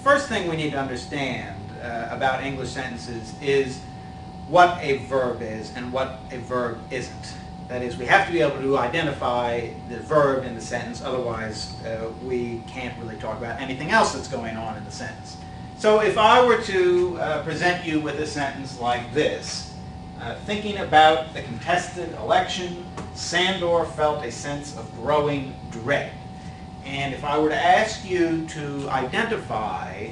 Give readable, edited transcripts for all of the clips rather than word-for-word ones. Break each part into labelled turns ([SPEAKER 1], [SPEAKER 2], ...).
[SPEAKER 1] first thing we need to understand about English sentences is what a verb is and what a verb isn't. That is, we have to be able to identify the verb in the sentence, otherwise we can't really talk about anything else that's going on in the sentence. So if I were to present you with a sentence like this, thinking about the contested election, Sandor felt a sense of growing dread. And if I were to ask you to identify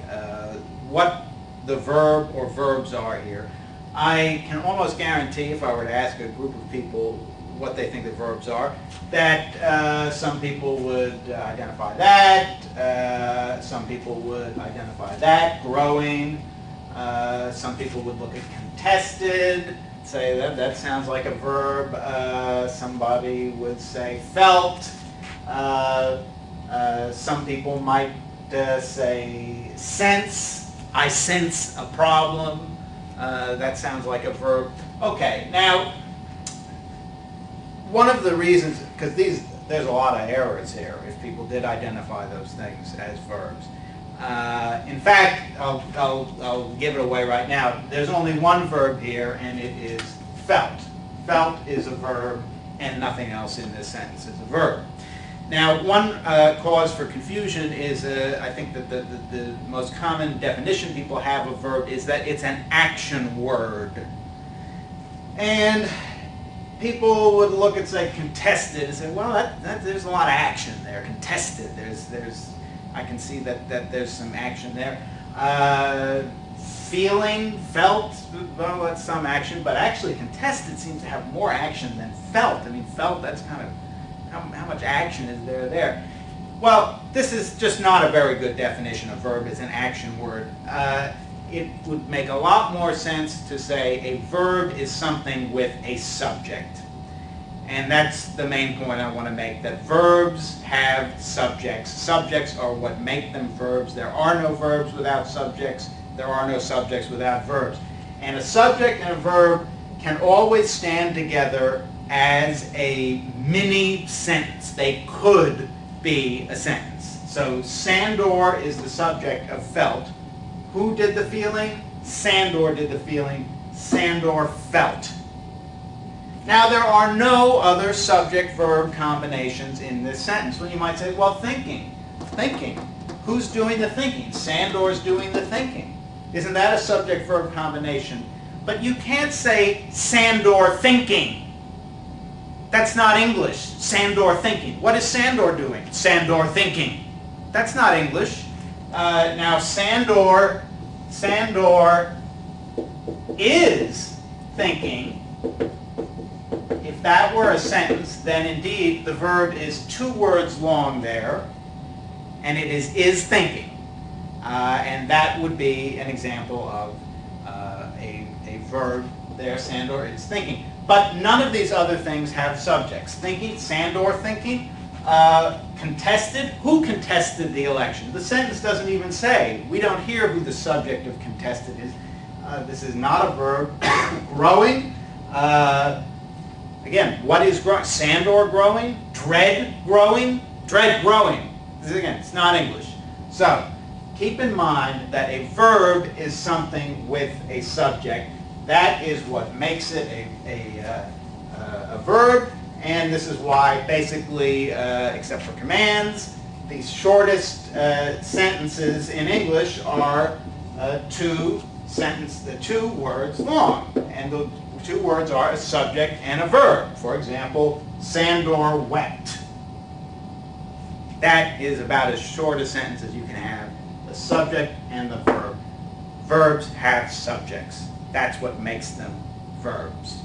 [SPEAKER 1] what the verb or verbs are here, I can almost guarantee, if I were to ask a group of people what they think the verbs are, that some people would identify that, some people would identify that, growing, some people would look at contested, say that sounds like a verb, somebody would say felt, some people might say sense, I sense a problem, that sounds like a verb. Okay, now one of the reasons, because there's a lot of errors here if people did identify those things as verbs. In fact, I'll give it away right now. There's only one verb here, and it is felt. Felt is a verb, and nothing else in this sentence is a verb. Now, one cause for confusion is, I think that the most common definition people have of verb is that it's an action word. And people would look at, say, contested and say, well, there's a lot of action there. Contested, I can see that there's some action there. Feeling, felt, well, that's some action, but actually contested seems to have more action than felt. I mean, felt, that's kind of, how much action is there? Well, this is just not a very good definition of verb. It's an action word. It would make a lot more sense to say a verb is something with a subject. And that's the main point I want to make, that verbs have subjects. Subjects are what make them verbs. There are no verbs without subjects. There are no subjects without verbs. And a subject and a verb can always stand together as a mini sentence. They could be a sentence. So Sandor is the subject of felt. Who did the feeling? Sandor did the feeling. Sandor felt. Now there are no other subject-verb combinations in this sentence. Well, you might say, well, thinking. Thinking. Who's doing the thinking? Sandor's doing the thinking. Isn't that a subject-verb combination? But you can't say Sandor thinking. That's not English. Sandor thinking. What is Sandor doing? Sandor thinking. That's not English. Now Sandor is thinking. If that were a sentence, then indeed the verb is 2 words long there, and it is thinking. And that would be an example of a verb there. Sandor is thinking. But none of these other things have subjects. Thinking, Sandor thinking. Contested, who contested the election? The sentence doesn't even say. We don't hear who the subject of contested is. This is not a verb. Growing. Again, what is growing? Sandor growing? Dread growing? Dread growing. This is, again, it's not English. So, keep in mind that a verb is something with a subject. That is what makes it a verb. And this is why, basically, except for commands, the shortest sentences in English are 2 words long. And the 2 words are a subject and a verb. For example, Sandor wept. That is about as short a sentence as you can have. The subject and the verb. Verbs have subjects. That's what makes them verbs.